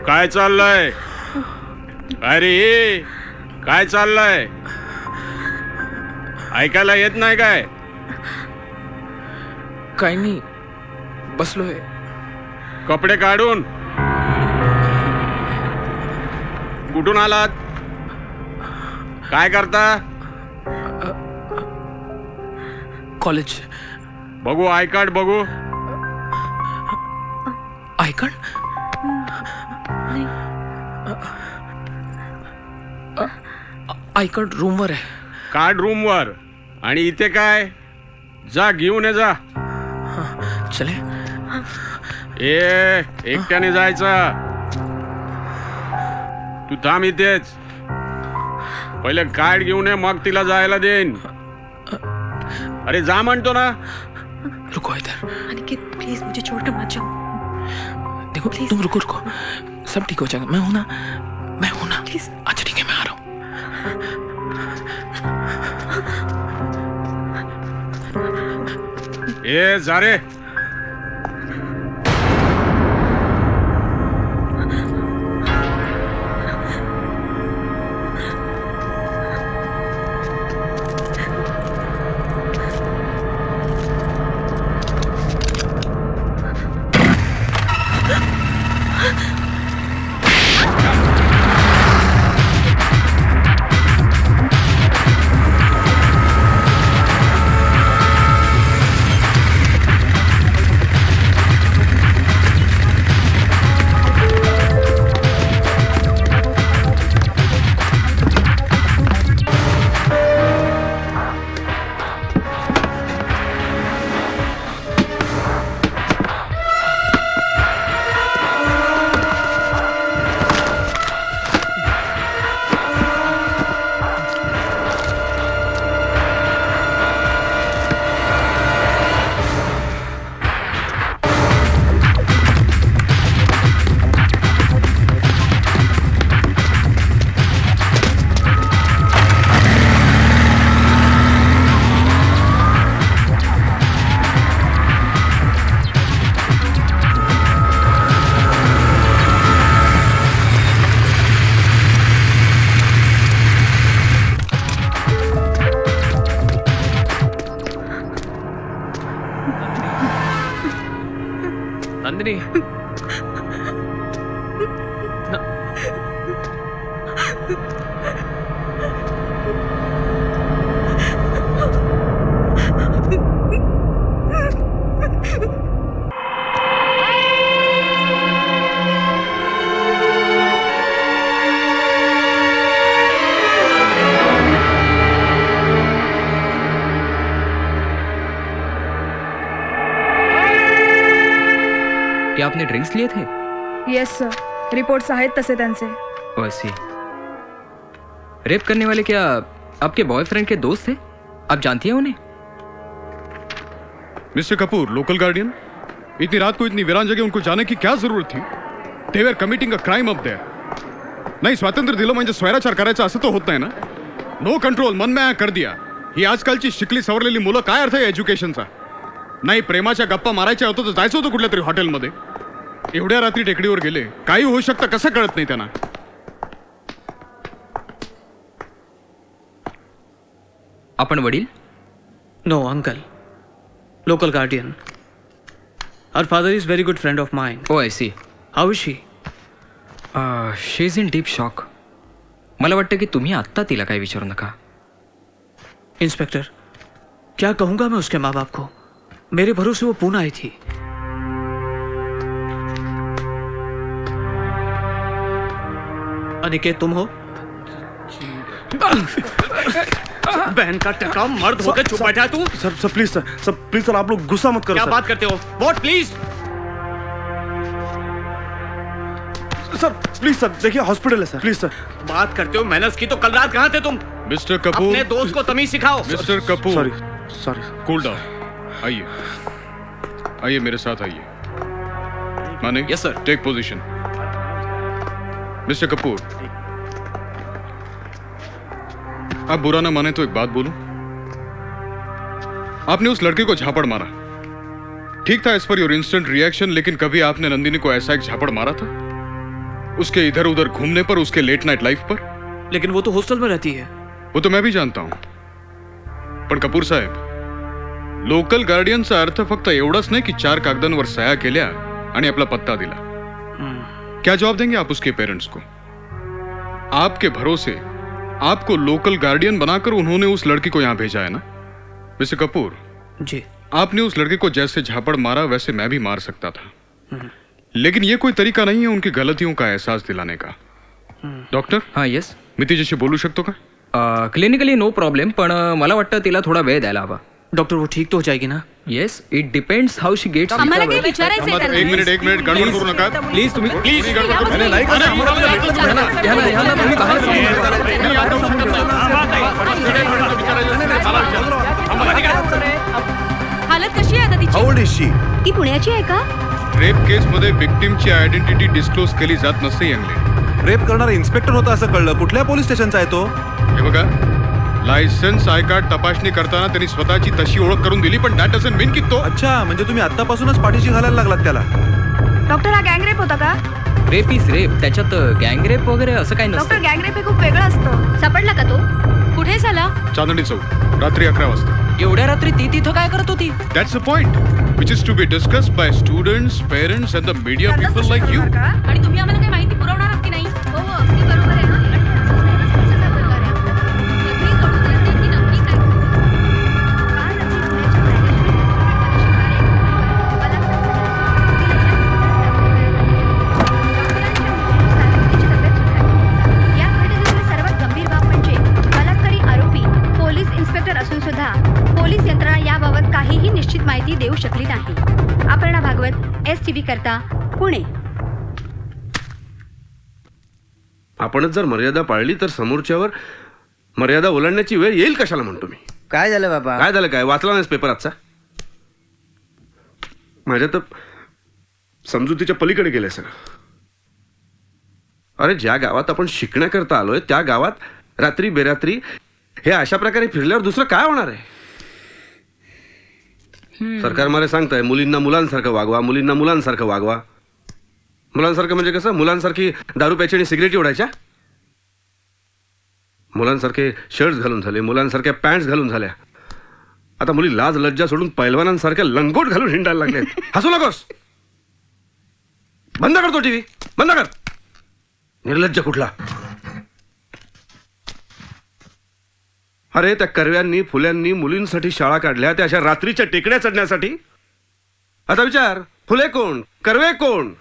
काय चाललंय? अरे काय चाललंय? ऐकायला येत नाही काय? काही नाही, बसलोय. कपडे काढून. कुठून आलात? काय करता? कॉलेज. बघू आय कार्ड बघू. I card? आय कार्ड रूमवर आहे. कार्ड रूमवर. आणि इथे काय? जा घेऊन ये जा. चले. एकट्याने जायचं. तू थांब इथेच. पहिले कार्ड घेऊन ये, मग तिला जायला देईन. अरे जा म्हणतो ना. रुको इधर. अनिकेत प्लीज मुझे छोड़कर मत जाओ. देखो तुम रुको रुको, सब ठीक हो जाएगा. मैं हूं ना, मैं हूं ना. प्लीज. अच्छा ठीक है, मैं आ रहा हूं. जा रे. क्या आपने ड्रिंक्स लिए थे? यस सर, रिपोर्ट्स आहेत तसे त्यांचे. वैसे रेप करने वाले क्या आपके बॉयफ्रेंड के दोस्त थे? आप जानती हैं उन्हें? Mister Kapoor, local guardian. इतनी रात को इतनी वीरान जगह उनको जाने की क्या जरूरत थी? They were committing a crime up there. नाही, स्वातंत्र्य दिलं म्हणजे स्वैराचार करायचा असं तर होत नाही ना. नो कंट्रोल, मनमाया कर दिया. ही आजकालची शिकली सवरलेली मुलं, काय अर्थ आहे एज्युकेशनचा? नाही, प्रेमाच्या गप्पा मारायच्या होतं तर जायचं होतं कुठल्या तरी हॉटेलमध्ये. एवढ्या रात्री टेकडीवर गेले, काही होऊ शकतं कसं कळत नाही त्यांना. आपण वडील? No uncle, local guardian. Her father is very good friend of mine. Oh, I see. How is she? She is in deep shock. मला वाटतं की तुम्ही आत्ता तिला काही विचारू नका. इंस्पेक्टर, क्या कहूंगा मैं उसके माँ बाप को? मेरे भरोसे वो पूना आई थी. अनिकेत तुम हो? बहन का टका, मर्द होकर चुप बैठा है तू? सर प्लीज सर आप लोग गुस्सा मत करो. क्या बात करते हो? What please? Sir please sir, देखिए हॉस्पिटल है सर. Please sir. बात करते हो मैनर्स की, तो कल रात कहाँ थे तुम? मिस्टर कपूर, अपने दोस्त को तमीज सिखाओ. Mister Kapoor, sorry cool down. आइए मेरे साथ आइए. माने? Yes sir. Take position. Mister Kapoor, आप बुरा ना माने तो एक बात बोलूं. आपने उस लड़के को झापड़ मारा, ठीक था as per your instant reaction, लेकिन कभी आपने नंदिनी को ऐसा एक झापड़ मारा था? उसके इधर उधर घूमने पर, उसके लेट नाइट लाइफ पर। लेकिन वो तो हॉस्टल में रहती है। वो तो मैं भी जानता हूं, पण कपूर साहेब, लोकल गार्डियनचा अर्थ फक्त एवढंच नाही की 4 कागदांवर सह्या केल्या आणि आपला पत्ता दिला। क्या जवाब देंगे आप उसके पेरेंट्स को? आपके भरोसे आपको लोकल गार्डियन बनाकर उन्होंने उस लड़की को यहां भेजा है ना? मिस्टर कपूर जी, आपने उस लड़के को जैसे झापड़ मारा वैसे मैं भी मार सकता था, लेकिन यह कोई तरीका नहीं है उनकी गलतियों का एहसास दिलाने का। डॉक्टर, हां येस, मी तिच्याशी बोलू शकतो का? क्लिनिकली नो प्रॉब्लेम, पण मला वाटतं तिला थोडा वेळ द्यायला हवा। डॉक्टर वो ठीक तो हो जाएगी ना? Yes, it depends how she gets. आम्हाला काही विचारायचंय एक मिनिट गडबड करू नका प्लीज, तुम्ही प्लीज गडबड करू नका। नाही ह्याला तुम्ही बाहेर हालत कशी आहे आता तिची? हाऊ ओल्ड इज शी? ती पुण्याची आहे का? रेप केस मध्ये विक्टिमची आयडेंटिटी डिस्क्लोज केली जात नसते यंगले। रेप करणारा इन्स्पेक्टर होता असं कळलं। कुठल्या पोलीस स्टेशनचा आहे तो? हे बघा, लायसन्स आय कार्ड तपासणी करताना त्यांनी स्वतःची तशी ओळख करून दिली, पण दॅट डझंट मीन की तो। अच्छा, म्हणजे तुम्ही आतापासूनच पाठीशी घालायला लागलात त्याला? डॉक्टर हा गँगरेप होता का? रेप इज रेप, त्याच्यात गँगरेप वगैरे असं काही डॉक्टर नसतं। गँगरेप हे खूप वेगळं असतं. सापडला का तो? कुठे झाला? चांदणी चौक, रात्री 11 वाजता। एवढ्या रात्री ती तिथं काय करत होती? That's the point, which is to be discussed by students, parents and the media people like you. आणि तुम्ही आम्हाला काही माहिती पुरवणार आहात की नाही? हो, अगदी बरोबर आहे ना. कधी कळून येतं की नक्की काय? या घटनेतील सर्वात गंभीर बाब म्हणजे बलात्कारी आरोपी पोलीस इन्स्पेक्टर असून सुद्धा पोलीस यंत्रणा याबाबत काहीही निश्चित माहिती देऊ शकली नाही. अपर्णा भागवत, STV करता, पुणे. आपणच जर मर्यादा पाळली तर समोरच्यावर मर्यादा ओलांडण्याची वेळ येईल कशाला म्हणतो मी. काय झालं बाबा? काय झालं? काय वाचला नाहीस पेपर आजचा? माझ्या तर समजुतीच्या पलीकडे गेलंय सगळं. अरे, ज्या गावात आपण शिकण्याकरता आलोय त्या गावात रात्री बेरात्री हे अशा प्रकारे फिरल्यावर दुसरं काय होणार आहे? सरकार मला सांगताय मुलींना मुलांसारखं वागवा, मुलींना मुलांसारखं वागवा. मुलांसारखं म्हणजे कसं? मुलांसारखी दारू प्यायची आणि सिगरेटी ओढायच्या? मुलांसारखे शर्ट्स घालून झाले, मुलांसारख्या पॅन्ट्स घालून झाल्या. आता मुली लाज लज्जा सोडून पैलवानांसारख्या लंगोट घालून हिंडायला लागलेत. हसू नकोस, बंद कर तो टीव्ही, बंद कर. निर्लज्ज कुठला. अरे, त्या कर्व्यांनी फुल्यांनी मुलींसाठी शाळा काढल्या, त्या अशा रात्रीच्या टेकड्या चढण्यासाठी. आता विचार, फुले कोण, कर्वे कोण?